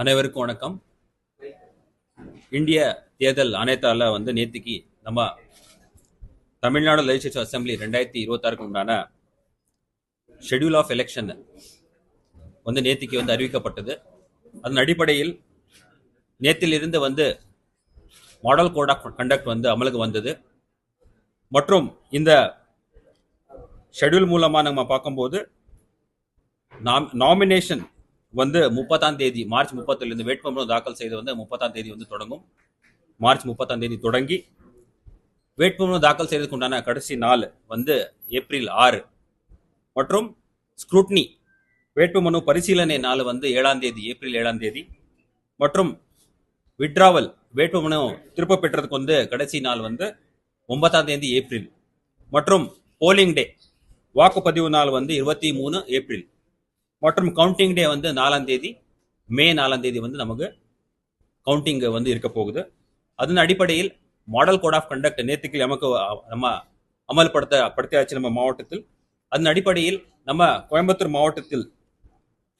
அனைவருக்கும் வணக்கம். இந்திய தேர்தல் ஆணையத்தால நேத்திக்கு நம்ம தமிழ்நாடு லெஜிஸ்லேட்டிவ் அசம்பிளி 2026 உண்டான ஷெட்யூல் ஆஃப் எலெக்ஷன் நேத்திக்கு அறிவிக்கப்பட்டது. அதன் அடிப்படையில் நேத்திலிருந்து மாடல் கோட் ஆஃப் கண்டக்ட் அமலுக்கு வந்தது. மற்றும் இந்த ஷெட்யூல் மூலமா நம்ம பார்க்கும்போது நாமினேஷன் 30ஆம் தேதி மார்ச் 30 வேட்புமனு தாக்கல் செய்து 30ஆம் தேதி தொடங்கும். மார்ச் 30ஆம் தேதி தொடங்கி வேட்புமனு தாக்கல் செய்வதற்கு உண்டான கடைசி நாள் ஏப்ரல் 6 மற்றும் ஸ்க்ரூட்னி வேட்புமனு பரிசீலனை நாள் 7ஆம் தேதி ஏப்ரல் 7ஆம் தேதி மற்றும் விட்ராவல் வேட்புமனு திரும்ப பெற்றதுக்கு கடைசி நாள் 9ஆம் தேதி ஏப்ரல் மற்றும் போலிங் டே வாக்குப்பதிவு நாள் 23 ஏப்ரல் மற்றும் கவுண்டிங் டே 4ஆம் தேதி மே 4ஆம் தேதி நமக்கு கவுண்டிங் இருக்க போகுது. அதன் அடிப்படையில் மாடல் கோட் ஆஃப் கண்டக்ட் நேற்றுக்கு நமக்கு நம்ம அமல்படுத்தியாச்சு நம்ம மாவட்டத்தில். அதன் அடிப்படையில் நம்ம கோயம்புத்தூர் மாவட்டத்தில்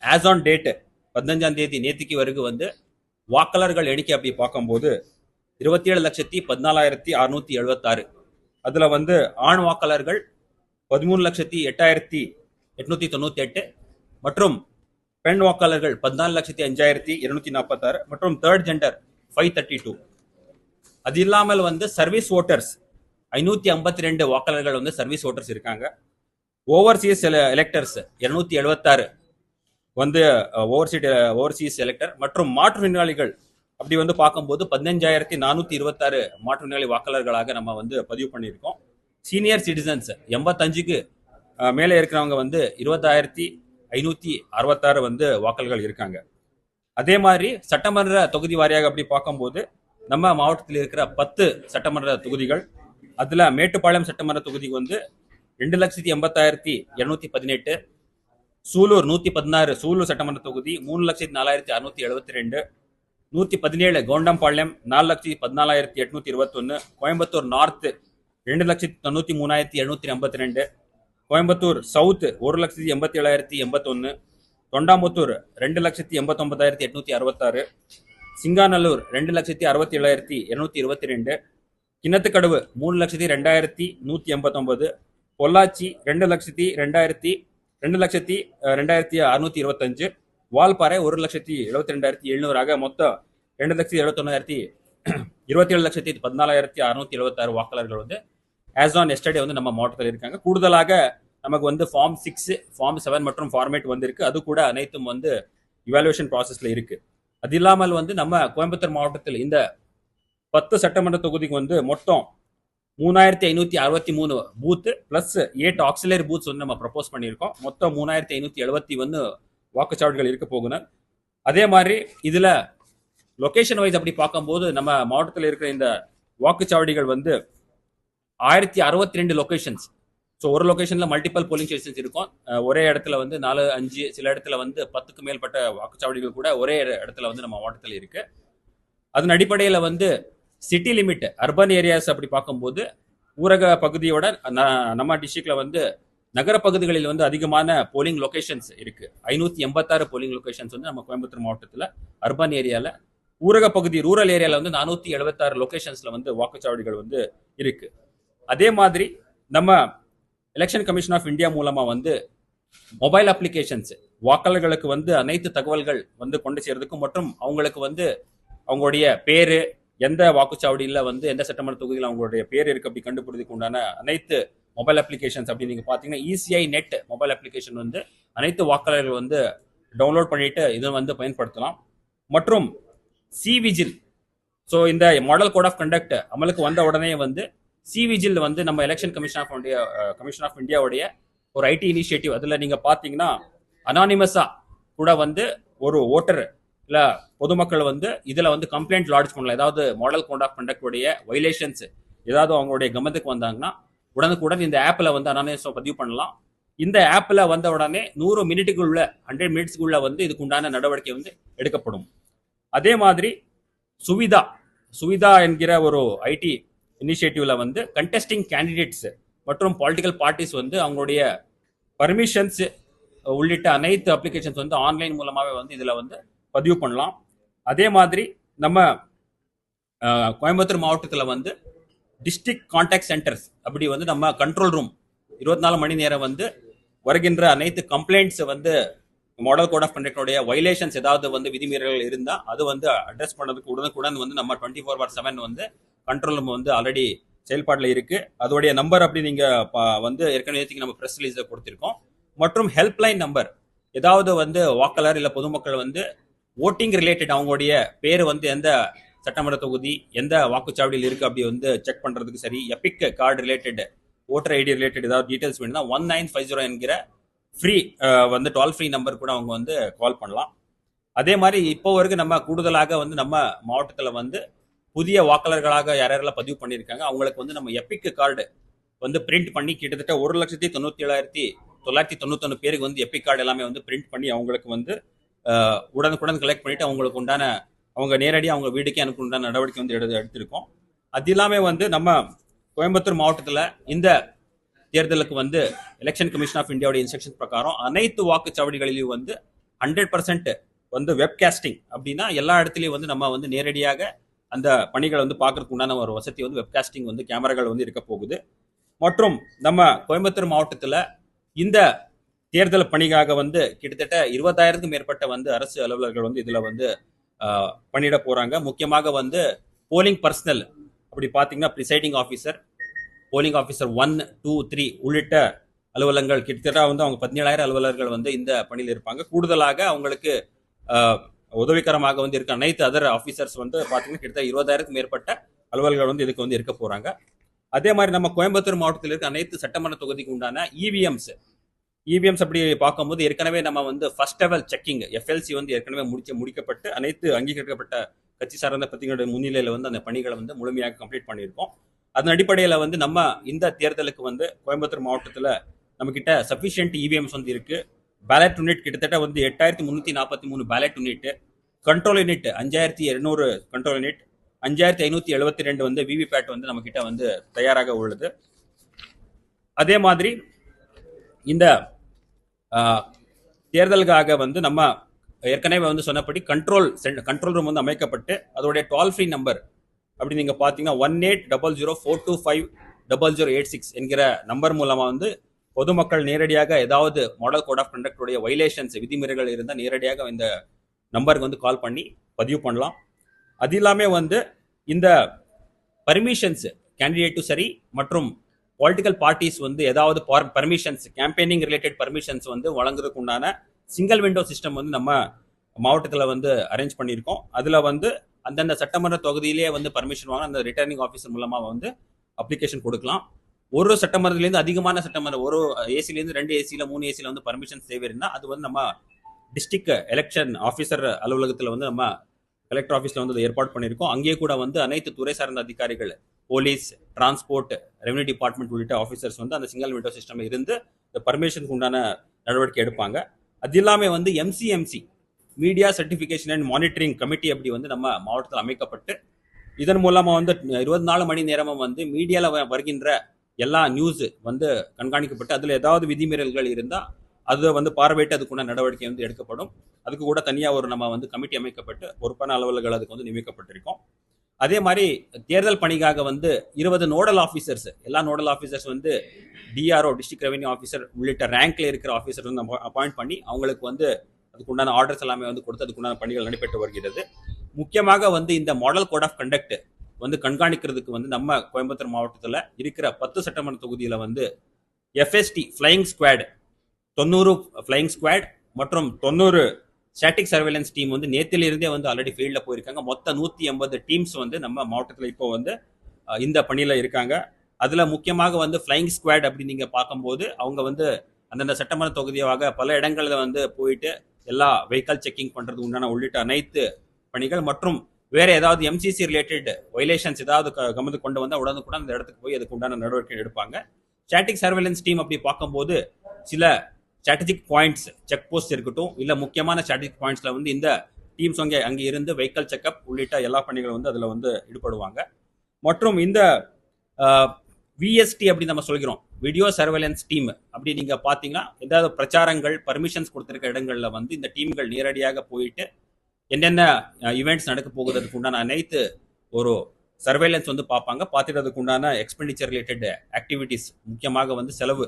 ஆஸ் ஆன் டேட் 15ஆம் தேதி நேற்றுக்கு வரைக்கும் வாக்காளர்கள் எண்ணிக்கை அப்படி பார்க்கும்போது 27,14,676. அதுல ஆண் வாக்காளர்கள் 13,08,898 மற்றும் பெண் வாக்காளர்கள் 14,05,246 மற்றும் தேர்ட் ஜெண்டர் 532. அது இல்லாமல் சர்வீஸ் ஓட்டர்ஸ் 552 வாக்காளர்கள் சர்வீஸ் ஓட்டர்ஸ் இருக்காங்க. ஓவர்சீஸ் எலெக்டர்ஸ் 276 ஓவர்சீஸ் எலெக்டர் மற்றும் மாற்றுத்திறனாளிகள் அப்படி பார்க்கும்போது 15,426 மாற்றுத்திறனாளி வாக்காளர்களாக நம்ம பதிவு பண்ணியிருக்கோம். சீனியர் சிட்டிசன்ஸ் 85க்கு மேலே இருக்கிறவங்க 20,566 வாக்காளர்கள் இருக்காங்க. அதே மாதிரி சட்டமன்ற தொகுதி வாரியாக அப்படி பார்க்கும்போது நம்ம மாவட்டத்தில் இருக்கிற 10 சட்டமன்ற தொகுதிகள், அதுல மேட்டுப்பாளையம் சட்டமன்ற தொகுதி 2,80,218, சூலூர் 116 சூலூர் சட்டமன்ற தொகுதி 3,04,672, 117 கவுண்டம்பாளையம் 4,14,821, கோயம்புத்தூர் நார்த் 2,93,752, கோயம்புத்தூர் சவுத் 1,87,081, தொண்டாமுத்தூர் 2,89,866, சிங்காநல்லூர் 2,67,222, கிணத்துக்கடவு 3,02,189, பொள்ளாச்சி 2,02,625, வால்பாறை 1,72,700 மொத்தம் 27,14,676 வாக்காளர்கள் ஆஸ் ஆன் எஸ்டர்டே நம்ம மாவட்டத்தில் இருக்காங்க. கூடுதலாக நமக்கு ஃபார்ம் 6, ஃபார்ம் 7 மற்றும் ஃபார்மேட் இருக்கு. அது கூட அனைத்தும் இவாலுவேஷன் ப்ராசஸ்ல இருக்கு. அது இல்லாமல் நம்ம கோயம்புத்தூர் மாவட்டத்தில் இந்த 10 சட்டமன்ற தொகுதிக்கு மொத்தம் 3,563 பூத் பிளஸ் 8 ஆக்சிலரி பூத்ஸ் நம்ம ப்ரப்போஸ் பண்ணியிருக்கோம். மொத்தம் 3,571 வாக்குச்சாவடிகள் இருக்க போகுது. அதே மாதிரி இதுல லொகேஷன் வைஸ் அப்படி பார்க்கும்போது நம்ம மாவட்டத்தில் இருக்கிற இந்த வாக்குச்சாவடிகள் 1062 லொகேஷன்ஸ். ஸோ ஒரு லொகேஷன்ல மல்டிபிள் போலிங் ஸ்டேஷன்ஸ் இருக்கும். ஒரே இடத்துல 4, 5, சில இடத்துல 10க்கு மேற்பட்ட வாக்குச்சாவடிகள் கூட ஒரே இடத்துல நம்ம மாவட்டத்தில் இருக்கு. அதன் அடிப்படையில் சிட்டி லிமிட் அர்பன் ஏரியாஸ் அப்படி பார்க்கும்போது ஊரக பகுதியோட நம்ம டிஸ்ட்ரிக்ட்ல நகர பகுதிகளில் அதிகமான போலிங் லொகேஷன்ஸ் இருக்கு. 586 போலிங் லொகேஷன்ஸ் நம்ம கோயம்புத்தூர் மாவட்டத்தில் அர்பன் ஏரியால, ஊரக பகுதி ரூரல் ஏரியால 476 லொகேஷன்ஸ்ல வாக்குச்சாவடிகள் இருக்கு. அதே மாதிரி நம்ம எலெக்ஷன் கமிஷன் ஆஃப் இந்தியா மூலமா மொபைல் அப்ளிகேஷன்ஸ் வாக்காளர்களுக்கு அனைத்து தகவல்கள் கொண்டு சேர்றதுக்கும் மற்றும் அவங்களுக்கு அவங்களுடைய பேரு, எந்த வாக்குச்சாவடியில் எந்த சட்டமன்ற தொகுதியில் அவங்களுடைய பேர் இருக்கு அப்படி கண்டுபிடிக்கிறதுக்கு உண்டான அனைத்து மொபைல் அப்ளிகேஷன்ஸ் அப்படி நீங்க பாத்தீங்கன்னா இசிஐ நெட் மொபைல் அப்ளிகேஷன் அனைத்து வாக்காளர்கள் டவுன்லோட் பண்ணிட்டு இதை பயன்படுத்தலாம். மற்றும் சி விஜில், ஸோ இந்த மாடல் கோட் ஆஃப் கண்டக்ட் அமலுக்கு வந்த உடனே சி விஜில் நம்ம எலெக்ஷன் கமிஷன் ஆஃப் இந்தியாவுடைய ஒரு ஐடி இனிஷியேட்டிவ். அதுல நீங்க பாத்தீங்கன்னா அனானிமஸா கூட ஒரு ஓட்டர் இல்ல பொதுமக்கள் இதுல கம்ப்ளைண்ட் லாட்ஜ் பண்ணலாம். ஏதாவது மாடல் கோட் ஆஃப் கண்டக்ட் உடைய வைலேஷன்ஸ் ஏதாவது அவங்களுடைய கவனத்துக்கு வந்தாங்கன்னா உடனுக்குடன் இந்த ஆப்ல அனானிமஸா பதிவு பண்ணலாம். இந்த ஆப்ல வந்த உடனே 100 மினிட்டுக்குள்ள 100 மினிட்ஸ்க்குள்ள இதுக்கு உண்டான நடவடிக்கை எடுக்கப்படும். அதே மாதிரி சுவிதா என்கிற ஒரு ஐடி இனிஷியேட்டிவ்ல கண்டெஸ்டிங் கேண்டிடேட்ஸ் மற்றும் பொலிட்டிக்கல் பார்ட்டிஸ் அவங்களுடைய பர்மிஷன்ஸ் உள்ளிட்ட அனைத்து அப்ளிகேஷன்ஸ் ஆன்லைன் மூலமாவே இதுல பதிவு பண்ணலாம். அதே மாதிரி நம்ம கோயம்புத்தூர் மாவட்டத்தில் வந்து டிஸ்ட்ரிக்ட் கான்டாக்ட் சென்டர்ஸ் அப்படி வந்து நம்ம கண்ட்ரோல் ரூம் 24 மணி நேரம் வந்து வருகின்ற அனைத்து கம்ப்ளைண்ட்ஸ் வந்து மாடல் கோட் ஆஃப் கண்டக்டோடைய வைலேஷன்ஸ் ஏதாவது வந்து விதிமீறல்கள் இருந்தால் அது வந்து அட்ரஸ் பண்ணதுக்கு உடனுக்குடன் வந்து நம்ம 24/7 வந்து கண்ட்ரோல் ரூம் வந்து ஆல்ரெடி செயல்பாட்டில் இருக்கு. அதோடைய நம்பர் அப்படி நீங்க வந்து ஏற்கனவே நம்ம ப்ரெஸ் ரிலீஸில் கொடுத்துருக்கோம். மற்றும் ஹெல்ப்லைன் நம்பர் ஏதாவது வந்து வாக்காளர் இல்லை பொதுமக்கள் வந்து ஓட்டிங் ரிலேட்டட் அவங்களுடைய பேர் வந்து எந்த சட்டமன்ற தொகுதி எந்த வாக்குச்சாவடியில் இருக்கு அப்படி வந்து செக் பண்றதுக்கு சரி, Epic card related voter IT related ஏதாவது டீடைல்ஸ் வேணும்னா 1950 என்கிற ஃப்ரீ வந்து டோல் ஃப்ரீ நம்பர் கூட அவங்க வந்து கால் பண்ணலாம். அதே மாதிரி இப்போ வரைக்கும் நம்ம கூடுதலாக வந்து நம்ம மாவட்டத்தில் வந்து புதிய வாக்காளர்களாக யாரெல்லாம் பதிவு பண்ணியிருக்காங்க அவங்களுக்கு வந்து நம்ம எபிக் கார்டு வந்து பிரிண்ட் பண்ணி கிட்டத்தட்ட 1,97,991 பேருக்கு வந்து எபிக் கார்டு எல்லாமே வந்து பிரிண்ட் பண்ணி அவங்களுக்கு வந்து உடனுக்குடன் கலெக்ட் பண்ணிட்டு அவங்களுக்கு உண்டான அவங்க நேரடியாக அவங்க வீடுக்கே அனுப்ப உண்டான நடவடிக்கை வந்து எடுத்திருக்கோம். அது இல்லாமல் வந்து நம்ம கோயம்புத்தூர் மாவட்டத்தில் இந்த தேர்தலுக்கு வந்து எலெக்ஷன் கமிஷன் ஆஃப் இந்தியாவுடைய இன்ஸ்ட்ரக்ஷன் பிரகாரம் அனைத்து வாக்குச்சாவடிகளிலும் வந்து 100% வந்து வெப்காஸ்டிங் அப்படின்னா எல்லா இடத்துலையும் வந்து நம்ம வந்து நேரடியாக அந்த பணிகளை வந்து பார்க்கறதுக்கு உண்டான ஒரு வசதி வந்து வெப்காஸ்டிங் வந்து கேமராக்கள் வந்து இருக்க போகுது. மற்றும் நம்ம கோயம்புத்தூர் மாவட்டத்தில் இந்த தேர்தல் பணிக்காக வந்து கிட்டத்தட்ட 20,000க்கும் மேற்பட்ட வந்து அரசு அலுவலர்கள் வந்து இதில் வந்து பண்ணிட போறாங்க. முக்கியமாக வந்து போலிங் பர்சனல் அப்படி பார்த்தீங்கன்னா ப்ரிசைடிங் ஆஃபீஸர், போலிங் ஆஃபீஸர் 1, 2, 3 உள்ளிட்ட அலுவலகங்கள் கிட்டத்தட்ட வந்து அவங்க 17,000 அலுவலர்கள் வந்து இந்த பணியில் இருப்பாங்க. கூடுதலாக அவங்களுக்கு உதவிகரமாக வந்து இருக்க அனைத்து அதர் ஆஃபீஸர்ஸ் வந்து பார்த்தீங்கன்னா கிட்டத்தட்ட 20,000க்கும் மேற்பட்ட அலுவலர்கள் வந்து இதுக்கு வந்து இருக்க போறாங்க. அதே மாதிரி நம்ம கோயம்புத்தூர் மாவட்டத்தில் இருக்க அனைத்து சட்டமன்ற தொகுதிக்கு உண்டான இவிஎம்ஸ் அப்படி பார்க்கும்போது ஏற்கனவே நம்ம வந்து ஃபர்ஸ்ட் லெவல் செக்கிங் எஃப்எல்சி வந்து ஏற்கனவே முடிக்கப்பட்டு அனைத்து அங்கீகரிக்கப்பட்ட கட்சி சார்ந்த பத்திரிகையோட முன்னிலையில் வந்து அந்த பணிகளை வந்து முழுமையாக கம்ப்ளீட் பண்ணியிருக்கோம். அதன் அடிப்படையில் வந்து நம்ம இந்த தேர்தலுக்கு வந்து கோயம்புத்தூர் மாவட்டத்தில் நம்ம கிட்ட சஃபிஷியன்ட் இவிஎம்ஸ் வந்து இருக்கு. பேலட் யூனிட் கிட்டத்தட்ட வந்து 8,343 ballot unit, control unit 5,200 control unit, 5,572 வந்து விவிபேட் வந்து நம்ம கிட்ட வந்து தயாராக உள்ளது. அதே மாதிரி இந்த தேர்தலுக்காக வந்து நம்ம ஏற்கனவே வந்து சொன்னபடி கண்ட்ரோல் ரூம் வந்து அமைக்கப்பட்டு அதோடைய டோல் ஃப்ரீ நம்பர் அப்படி நீங்க பாத்தீங்கன்னா 1800-425-0086 என்கிற நம்பர் மூலமா வந்து பொதுமக்கள் நேரடியாக ஏதாவது மாடல் கோட் ஆஃப் கண்டக்டோடைய வைலேஷன்ஸ் விதிமுறைகள் இருந்தால் நேரடியாக இந்த நம்பருக்கு வந்து கால் பண்ணி பதிவு பண்ணலாம். அது இல்லாமல் வந்து இந்த பர்மிஷன்ஸ் கேண்டிடேட்டும் சரி மற்றும் பொலிட்டிக்கல் பார்ட்டிஸ் வந்து ஏதாவது பர்மிஷன்ஸ் கேம்பெயினிங் ரிலேட்டட் பர்மிஷன்ஸ் வந்து வழங்குறதுக்கு உண்டான சிங்கிள் விண்டோ சிஸ்டம் வந்து நம்ம மாவட்டத்தில் வந்து அரேஞ்ச் பண்ணியிருக்கோம். அதில் வந்து அந்தந்த சட்டமன்ற தொகுதியிலே வந்து பர்மிஷன் வாங்க அந்த ரிட்டர்னிங் ஆஃபீஸர் மூலமாக வந்து அப்ளிகேஷன் கொடுக்கலாம். ஒரு சட்டமன்றத்துலேருந்து அதிகமான சட்டமன்றம் ஒரு ஏசிலேருந்து 2 ஏசியில் 3 ஏசியில் வந்து பர்மிஷன்ஸ் தேவை இருந்தால் அது வந்து நம்ம டிஸ்ட்ரிக்ட் எலெக்ஷன் ஆஃபீஸர் அலுவலகத்தில் வந்து நம்ம கலெக்டர் ஆஃபீஸில் வந்து ஏற்பாடு பண்ணியிருக்கோம். அங்கேயே கூட வந்து அனைத்து துறை சார்ந்த அதிகாரிகள், போலீஸ், டிரான்ஸ்போர்ட், ரெவன்யூ டிபார்ட்மெண்ட் உள்ளிட்ட ஆஃபீஸர்ஸ் வந்து அந்த சிங்கிள் விண்டோ சிஸ்டம் இருந்து இந்த பர்மிஷனுக்கு உண்டான நடவடிக்கை எடுப்பாங்க. அது இல்லாமல் வந்து MCMC media certification and monitoring committee அப்படி வந்து நம்ம மாவட்டத்தில் அமைக்கப்பட்டு இதன் மூலமாக வந்து 24 மணி நேரமும் வந்து மீடியாவில் வருகின்ற எல்லா நியூஸ் வந்து கண்காணிக்கப்பட்டு அதில் ஏதாவது விதிமீறல்கள் இருந்தால் அதை வந்து பார்வையிட்டு அதுக்குள்ள நடவடிக்கை வந்து எடுக்கப்படும். அதுக்கு கூட தனியாக ஒரு நம்ம வந்து கமிட்டி அமைக்கப்பட்டு பொறுப்பான அலுவலர்கள் அதுக்கு வந்து நியமிக்கப்பட்டிருக்கோம். அதே மாதிரி தேர்தல் பணிக்காக வந்து 20 நோடல் ஆஃபீஸர்ஸ், எல்லா நோடல் ஆஃபீஸர்ஸ் வந்து டிஆர்ஓ டிஸ்ட்ரிக்ட் ரெவன்யூ ஆஃபீஸர் உள்ளிட்ட ரேங்க்ல இருக்கிற ஆஃபீஸர் வந்து நம்ம அப்பாயிண்ட் பண்ணி அவங்களுக்கு வந்து அதுக்குண்டான ஆர்டர்ஸ் எல்லாமே வந்து கொடுத்து அதுக்குண்டான பணிகள் நடைபெற்று வருகிறது. முக்கியமாக வந்து இந்த மாடல் கோட் ஆஃப் கண்டக்ட் வந்து கண்காணிக்கிறதுக்கு வந்து நம்ம கோயம்புத்தூர் மாவட்டத்தில் இருக்கிற 10 சட்டமன்ற தொகுதியில் வந்து FST flying squad 90 flying squad மற்றும் 90 ஸ்டாட்டிக் சர்வேலன்ஸ் டீம் வந்து நேத்திலிருந்தே வந்து ஆல்ரெடி ஃபீல்டில் போயிருக்காங்க. மொத்தம் 180 டீம்ஸ் வந்து நம்ம மாவட்டத்தில் இப்போ வந்து இந்த பணியில் இருக்காங்க. அதில் முக்கியமாக வந்து ஃப்ளையிங் ஸ்குவாட் அப்படி நீங்கள் பார்க்கும்போது அவங்க வந்து அந்தந்த சட்டமன்ற தொகுதியாக பல இடங்களில் வந்து போயிட்டு எல்லா வெஹிக்கல் செக்கிங் பண்ணுறது உண்டான உள்ளிட்ட அனைத்து பணிகள் மற்றும் வேற ஏதாவது எம்சிசி ரிலேட்டட் வைலேஷன்ஸ் ஏதாவது கவனத்துக்கு கொண்டு வந்தால் உடனுக்குடன் அந்த இடத்துக்கு போய் அதுக்கு உண்டான நடவடிக்கை எடுப்பாங்க. ஸ்டாட்டிக் சர்வேலன்ஸ் டீம் அப்படி பார்க்கும்போது சில ஸ்ட்ராட்டஜிக் பாயிண்ட்ஸ் செக் போஸ்ட் இருக்கட்டும் இல்லை முக்கியமான ஸ்ட்ராட்டஜிக் பாயிண்ட்ஸ்ல வந்து இந்த டீம்ஸ் அங்கே இருந்து வெஹிக்கல் செக்அப் உள்ளிட்ட எல்லா பணிகளும் வந்து அதில் வந்து ஈடுபடுவாங்க. மற்றும் இந்த விஎஸ்டி அப்படி நம்ம சொல்கிறோம், வீடியோ சர்வேலன்ஸ் டீம் அப்படி நீங்க பார்த்தீங்கன்னா ஏதாவது பிரச்சாரங்கள் பர்மிஷன்ஸ் கொடுத்துருக்க இடங்கள்ல வந்து இந்த டீம்கள் நேரடியாக போயிட்டு என்னென்ன ஈவெண்ட்ஸ் நடக்க போகுது அதுக்கு உண்டான அனைத்து ஒரு சர்வேலன்ஸ் வந்து பார்ப்பாங்க. பார்த்துட்டு அதுக்கு உண்டான எக்ஸ்பெண்டிச்சர் ரிலேட்டட் ஆக்டிவிட்டிஸ், முக்கியமாக வந்து செலவு,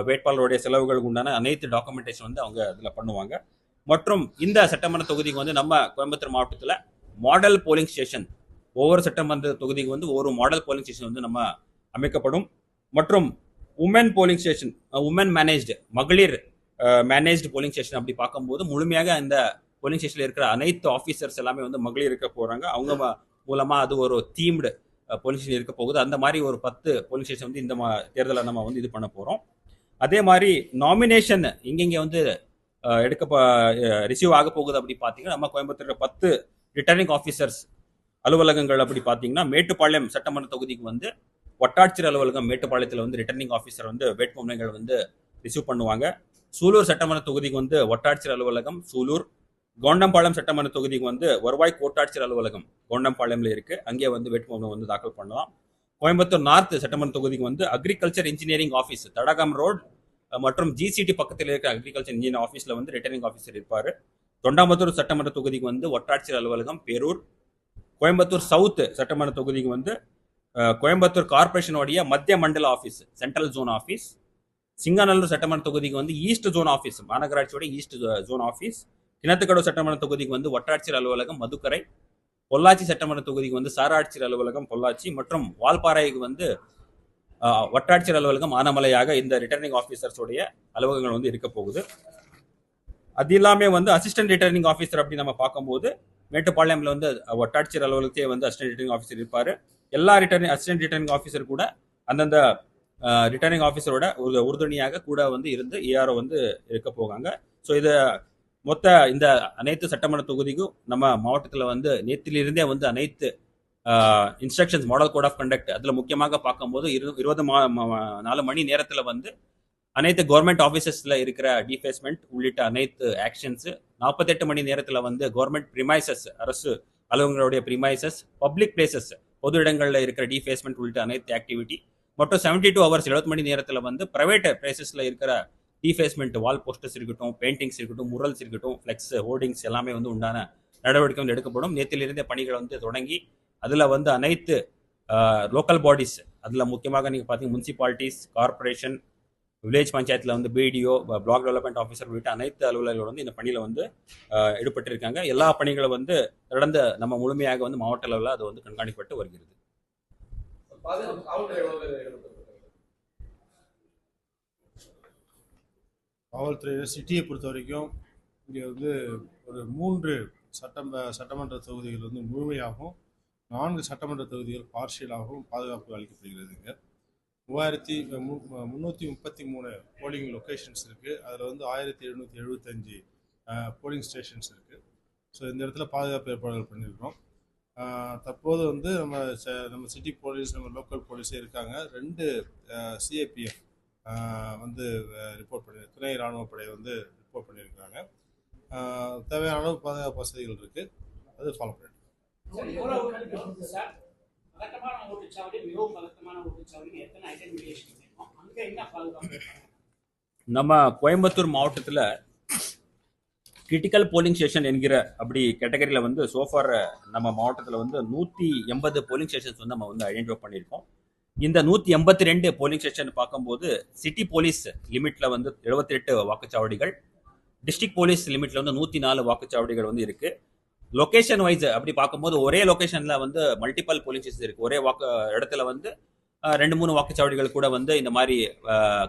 வேட்பாளருடைய செலவுகளுக்கு உண்டான அனைத்து டாக்குமெண்டேஷன் வந்து அவங்க அதில் பண்ணுவாங்க. மற்றும் இந்த சட்டமன்ற தொகுதிக்கு வந்து நம்ம கோயம்புத்தூர் மாவட்டத்தில் மாடல் போலிங் ஸ்டேஷன், ஒவ்வொரு சட்டமன்ற தொகுதிக்கு வந்து ஒரு மாடல் போலிங் ஸ்டேஷன் வந்து நம்ம அமைக்கப்படும். மற்றும் woman polling station, woman managed, மகளிர் மேனேஜ்டு போலிங் ஸ்டேஷன் அப்படி பார்க்கும்போது முழுமையாக இந்த போலிங் ஸ்டேஷனில் இருக்கிற அனைத்து ஆஃபீஸர்ஸ் எல்லாமே வந்து மகளிர் இருக்க போகிறாங்க. அவங்க மூலமாக அது ஒரு தீம்டு போலிங் ஸ்டேஷன் இருக்க போகுது. அந்த மாதிரி ஒரு 10 போலிங் ஸ்டேஷன் வந்து இந்த தேர்தலில் நம்ம வந்து இது பண்ண போகிறோம். அதே மாதிரி நாமினேஷன் எங்கெங்கே வந்து ரிசீவ் ஆக போகுது அப்படி பார்த்தீங்கன்னா, நம்ம கோயம்புத்தூர் 10 ரிட்டர்னிங் ஆஃபீஸர்ஸ் அலுவலகங்கள் அப்படி பார்த்தீங்கன்னா, மேட்டுப்பாளையம் சட்டமன்ற தொகுதிக்கு வந்து வட்டாட்சியர் அலுவலகம் மேட்டுப்பாளையத்தில் வந்து ரிட்டர்னிங் ஆஃபீஸர் வந்து வேட்புமனுகள் வந்து ரிசீவ் பண்ணுவாங்க. சூலூர் சட்டமன்ற தொகுதிக்கு வந்து வட்டாட்சியர் அலுவலகம் சூலூர். கோண்டம்பாளையம் சட்டமன்ற தொகுதிக்கு வந்து வருவாய் கோட்டாட்சியர் அலுவலகம் கோண்டம்பாளையம்ல இருக்கு, அங்கே வந்து வேட்புமனு வந்து தாக்கல் பண்ணலாம். கோயம்புத்தூர் நார்த் சட்டமன்ற தொகுதிக்கு வந்து அக்ரிகல்ச்சர் இன்ஜினியரிங் ஆஃபீஸ் தடகம் ரோட் மற்றும் ஜிசிடி பக்கத்தில் இருக்க அக்ரிகல்ச்சர் இன்ஜினியர் ஆஃபீஸில் வந்து ரிட்டர்னிங் ஆஃபீஸர் இருப்பார். தொண்டாமுத்தூர் சட்டமன்ற தொகுதிக்கு வந்து வட்டாட்சியர் அலுவலகம் பேரூர். கோயம்புத்தூர் சவுத் சட்டமன்ற தொகுதிக்கு வந்து கோயம்புத்தூர் கார்பரேஷனுடைய மத்திய மண்டல office, central zone office. Singanallur சட்டமன்ற தொகுதிக்கு வந்து ஈஸ்ட் ஜோன் ஆஃபீஸ், மாநகராட்சியோட ஈஸ்ட் ஜோன் ஆஃபீஸ். கிணத்துக்கடவு சட்டமன்ற தொகுதிக்கு வந்து வட்டாட்சியர் அலுவலகம் மதுக்கரை. பொள்ளாச்சி சட்டமன்ற தொகுதிக்கு வந்து சாராட்சியர் அலுவலகம் பொள்ளாச்சி மற்றும் வால்பாறைக்கு வந்து வட்டாட்சியர் அலுவலகம் ஆனமலையாக இந்த ரிட்டர்னிங் ஆஃபீஸர்ஸோடைய அலுவலகங்கள் வந்து இருக்க போகுது. அது இல்லாமே வந்து அசிஸ்டன்ட் ரிட்டர்னிங் ஆஃபீஸர் அப்படி நம்ம பார்க்கும்போது மேட்டுப்பாளையம்ல வந்து வட்டாட்சியர் அலுவலகத்தையே வந்து அசிஸ்டன்ட் ரிட்டர்னிங் ஆஃபீஸர் இருப்பார். எல்லா அசிஸ்டன்ட் ரிட்டர்னிங் ஆஃபீஸர் கூட அந்தந்த ரிட்டர்னிங் ஆஃபீஸரோட ஒரு உறுதுணையாக கூட வந்து இருந்து ஏஆர்ஓ வந்து இருக்க போகாங்க. ஸோ இது மொத்த இந்த அனைத்து சட்டமன்ற தொகுதிக்கும் நம்ம மாவட்டத்தில் வந்து நேற்றிலிருந்தே வந்து அனைத்து instructions, model code of conduct, அதில் முக்கியமாக பார்க்கும்போது 24 மணி நேரத்தில் வந்து அனைத்து கவர்மெண்ட் ஆஃபீஸஸில் இருக்கிற டிஃபேஸ்மெண்ட் உள்ளிட்ட அனைத்து ஆக்ஷன்ஸு, 48 மணி நேரத்தில் வந்து கவர்மெண்ட் ப்ரிமைசஸ், அரசு அலுவலர்களுடைய ப்ரிமைசஸ், பப்ளிக் பிளேசஸ், பொது இடங்களில் இருக்கிற டிஃபேஸ்மெண்ட் உள்ளிட்ட அனைத்து ஆக்டிவிட்டி, மற்றும் 72 ஹவர்ஸ் 70 மணி நேரத்தில் வந்து ப்ரைவேட் பிளேசஸில் இருக்கிற டிஃபேஸ்மெண்ட், வால் போஸ்டர்ஸ் இருக்கட்டும், பெயிண்டிங்ஸ் இருக்கட்டும், முரல்ஸ் இருக்கட்டும், ஃப்ளெக்ஸ், ஹோர்டிங்ஸ் எல்லாமே வந்து உண்டான நடவடிக்கை வந்து எடுக்கப்படும். நேற்றிலிருந்தே பணிகள் வந்து தொடங்கி அதில் வந்து அனைத்து லோக்கல் பாடிஸ், அதில் முக்கியமாக நீங்கள் பார்த்தீங்கன்னா முனிசிபாலிட்டிஸ், கார்பரேஷன், வில்லேஜ் பஞ்சாயத்தில் வந்து பிடிஓ, பிளாக் டெவலப்மெண்ட் ஆஃபீஸர் உள்ளிட்ட அனைத்து அலுவலர்கள் வந்து இந்த பணியில் வந்து ஈடுபட்டிருக்காங்க. எல்லா பணிகளும் வந்து தொடர்ந்து நம்ம முழுமையாக வந்து மாவட்ட அளவில் அது வந்து கண்காணிக்கப்பட்டு வருகிறது. காவல்துறை சிட்டியை பொறுத்த வரைக்கும் இங்கே வந்து ஒரு 3 சட்டமன்ற தொகுதிகள் வந்து முழுமையாகவும் 4 சட்டமன்ற தொகுதிகள் பார்ஷியலாகவும் பாதுகாப்பு அளிக்கப்படுகிறது. இங்கே 3333 போலிங் லொக்கேஷன்ஸ் இருக்குது. அதில் வந்து 1775 போலிங் ஸ்டேஷன்ஸ் இருக்குது. ஸோ இந்த இடத்துல பாதுகாப்பு ஏற்பாடுகள் பண்ணியிருக்கிறோம். தற்போது வந்து நம்ம சிட்டி போலீஸ், நம்ம லோக்கல் போலீஸே இருக்காங்க. 2 சிஏபிஎஃப் வந்து ரிப்போர்ட் பண்ணி, துணை இராணுவப்படை வந்து ரிப்போர்ட் பண்ணியிருக்காங்க. தேவையான அளவு பாதுகாப்பு வசதிகள் இருக்குது, அது ஃபாலோ பண்ணிட்டு நம்ம கோயம்புத்தூர் மாவட்டத்தில் கிரிட்டிக்கல் போலிங் ஸ்டேஷன் என்கிற அப்படி கேட்டகரியில் வந்து சோஃபார் நம்ம மாவட்டத்தில் வந்து 180 போலிங் ஸ்டேஷன்ஸ் வந்து நம்ம வந்து ஐடென்டிஃபை பண்ணியிருக்கோம். இந்த 182 போலிங் ஸ்டேஷன் பார்க்கும்போது சிட்டி போலீஸ் லிமிட்ல வந்து 78 வாக்குச்சாவடிகள், டிஸ்ட்ரிக்ட் போலீஸ் லிமிட்ல வந்து 104 வாக்குச்சாவடிகள் வந்து இருக்கு. லொகேஷன் வைஸ் அப்படி பார்க்கும்போது ஒரே லொகேஷன்ல வந்து மல்டிபிள் போலிங் ஸ்டேஷன் இருக்கு. ஒரே இடத்துல வந்து 2-3 வாக்குச்சாவடிகள் கூட வந்து இந்த மாதிரி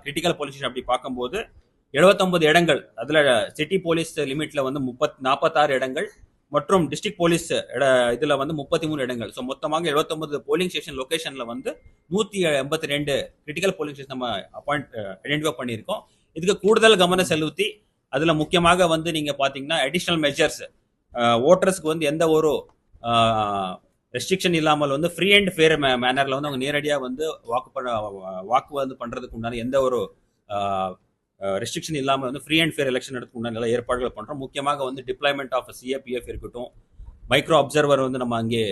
கிரிட்டிக்கல் போலிங் ஸ்டேஷன் அப்படி பார்க்கும்போது 79 இடங்கள், அதுல சிட்டி போலீஸ் லிமிட்ல வந்து 46 இடங்கள் மற்றும் டிஸ்ட்ரிக்ட் போலீஸ் இதுல வந்து 33 இடங்கள். ஸோ மொத்தமாக 79 போலிங் ஸ்டேஷன் லொகேஷன்ல வந்து 182 கிரிட்டிக்கல் போலிங் ஸ்டேஷன் நம்ம ஐடென்டிஃபை பண்ணியிருக்கோம். இதுக்கு கூடுதல் கவனம் செலுத்தி அதுல முக்கியமாக வந்து நீங்க பாத்தீங்கன்னா அடிஷனல் மெஷர்ஸ், ஓட்டர்ஸ்க்கு வந்து எந்த ஒரு ரெஸ்ட்ரிக்ஷன் இல்லாமல் வந்து ஃப்ரீ அண்ட் ஃபேர் மேனர்ல வந்து அவங்க நேரடியாக வந்து வாக்கு வந்து பண்றதுக்கு உண்டான எந்த ஒரு ரெஸ்ட்ரிக்ஷன் இல்லாமல் வந்து ஃப்ரீ அண்ட் ஃபேர் எலெக்ஷன் எடுத்துக்கு உண்டான நல்ல ஏற்பாடுகள் பண்ணுறோம். முக்கியமாக வந்து டிப்ளாய்மெண்ட் ஆஃப் சிஏபிஎஃப் இருக்கட்டும், மைக்ரோ அப்சர்வர் வந்து நம்ம அங்கே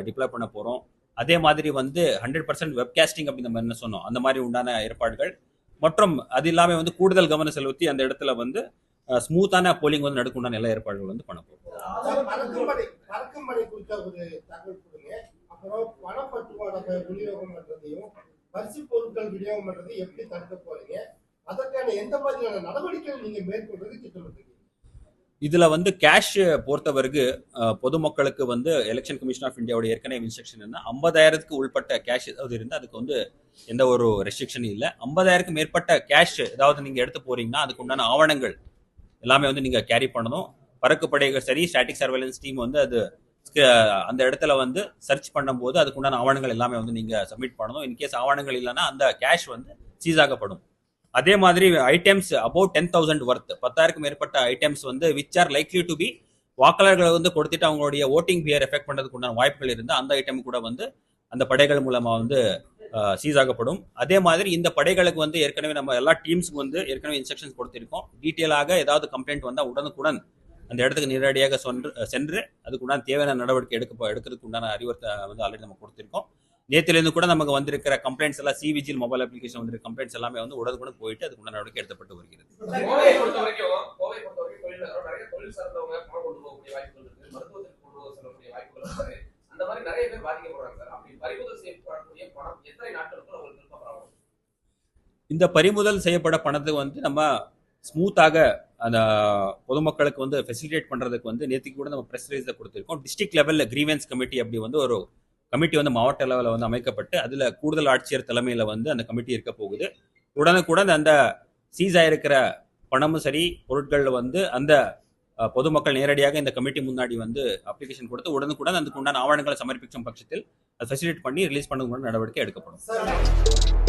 டிப்ளாய் பண்ண போகிறோம். அதே மாதிரி வந்து 100% வெப்காஸ்டிங் அப்படி நம்ம என்ன சொன்னோம், அந்த மாதிரி உண்டான ஏற்பாடுகள் மற்றும் அது இல்லாமல் வந்து கூடுதல் கவனம் செலுத்தி அந்த இடத்துல வந்து ஸ்மூத்தான போலிங் வந்து நடக்குண்டான எல்லா ஏற்பாடுகள் வந்து பண்ண போகிறோம். பறக்கும்படை குறித்த ஒரு தகவல் கொடுங்க. அப்புறம் பணப்பட்டுவாட விநியோகம் பண்றதையும் பரிசு பொருட்கள் விநியோகம் பண்றதையும் எப்படி தடுக்க போறீங்க? அதற்கான எந்த மாதிரியான நடவடிக்கைகள் நீங்க மேற்கொள்றது திட்டமிட்டு? இதுல வந்து கேஷ் பொறுத்தவரைக்கும் பொதுமக்களுக்கு வந்து எலெக்ஷன் கமிஷன் ஆஃப் இந்தியாவோட ஏற்கனவே இன்ஸ்ட்ரக்ஷன் என்ன 50,000க்கு உள்பட்ட கேஷ் ஏதாவது இருந்தால் அதுக்கு வந்து எந்த ஒரு ரெஸ்ட்ரிக்ஷனும் இல்லை. 50,000க்கு மேற்பட்ட கேஷ் ஏதாவது நீங்க எடுத்து போறீங்கன்னா அதுக்கு உண்டான ஆவணங்கள் எல்லாமே வந்து நீங்க கேரி பண்ணணும். பறக்குப்படைகள் சரி, ஸ்டாட்டிக் சர்வேலன்ஸ் டீம் வந்து அது அந்த இடத்துல வந்து சர்ச் பண்ணும்போது அதுக்குண்டான ஆவணங்கள் எல்லாமே வந்து நீங்க சப்மிட் பண்ணணும். இன்கேஸ் ஆவணங்கள் இல்லைன்னா அந்த கேஷ் வந்து சீஸ் ஆகப்படும். அதே மாதிரி ஐட்டம்ஸ் அபவுட் 10,000 ஒர்த் 10,000க்கு மேற்பட்ட ஐட்டம்ஸ் வந்து which are likely to be வாக்காளர்களை வந்து கொடுத்துட்டு அவங்களுடைய ஓட்டிங் பியர் எஃபெக்ட் பண்ணுறதுக்கு உண்டான வாய்ப்புகள் இருந்து அந்த ஐட்டம் கூட வந்து அந்த படைகள் மூலமா வந்து சீஸ் ஆகப்படும். அதே மாதிரி இந்த படைகளுக்கு வந்து ஏற்கனவே நம்ம எல்லா டீம்ஸுக்கு வந்து ஏற்கனவே இன்ஸ்ட்ரக்ஷன்ஸ் கொடுத்திருக்கோம். டீட்டெயிலாக ஏதாவது கம்ப்ளைண்ட் வந்தால் உடனுக்குடன் அந்த இடத்துக்கு நேரடியாக சென்று அதுக்கு உண்டான தேவையான நடவடிக்கை எடுக்கிறதுக்கு உண்டான அறிவுறுத்த வந்து ஆல்ரெடி நம்ம கொடுத்திருக்கோம். நேத்திலிருந்து கூட நமக்கு வந்திருக்கிற கம்ப்ளைண்ட்ஸ் எல்லாம் சிவிஜில் மொபைல் அப்ளிகேஷன் வந்திருக்க கம்ப்ளைண்ட்ஸ் எல்லாமே வந்து உடனுக்குடன் போயிட்டு அதுக்குண்டான நடவடிக்கை எடுக்கப்பட்டு வருகிறது. கோவையை பொறுத்தவரைக்கும் நிறைய தொழில் சார்ந்தவங்க பணம் கொண்டு போகக்கூடிய வாய்ப்புகள் இருக்கு, மருத்துவத்துக்கு கொண்டு செல்லக்கூடிய வாய்ப்புகள் இருக்கு. அந்த மாதிரி நிறைய பேர் பாதிக்கப்படுறாங்க சார். அப்படி பறிமுதல் செய்யப்படக்கூடிய பணம் எத்தனை நாட்களுக்கு உங்களுக்கு திருப்பப்படும்? இந்த பறிமுதல் செய்யப்பட பணத்தை வந்து நம்ம ஸ்மூத்தாக அந்த பொதுமக்களுக்கு வந்து ஃபெசிலிட்டேட் பண்றதுக்கு வந்து நேற்றுக்கு கூட நம்ம ப்ரெஸ் ரிலீஸை கொடுத்திருக்கோம். டிஸ்ட்ரிக்ட் லெவலில் கிரீவன்ஸ் கமிட்டி அப்படி வந்து ஒரு கமிட்டி வந்து மாவட்ட லெவலில் வந்து அமைக்கப்பட்டு அதில் கூடுதல் ஆட்சியர் தலைமையில் வந்து அந்த கமிட்டி இருக்க போகுது. உடனுக்குடன் அந்த சீஸ் ஆயிருக்கிற பணமும் சரி பொருட்கள் வந்து அந்த பொதுமக்கள் நேரடியாக இந்த கமிட்டி முன்னாடி வந்து அப்ளிகேஷன் கொடுத்து உடனுக்குடன் அதுக்கு உண்டான ஆவணங்களை சமர்ப்பிக்கும் பட்சத்தில் அதை ஃபெசிலிட்டேட் பண்ணி ரிலீஸ் பண்ண நடவடிக்கை எடுக்கப்படும்.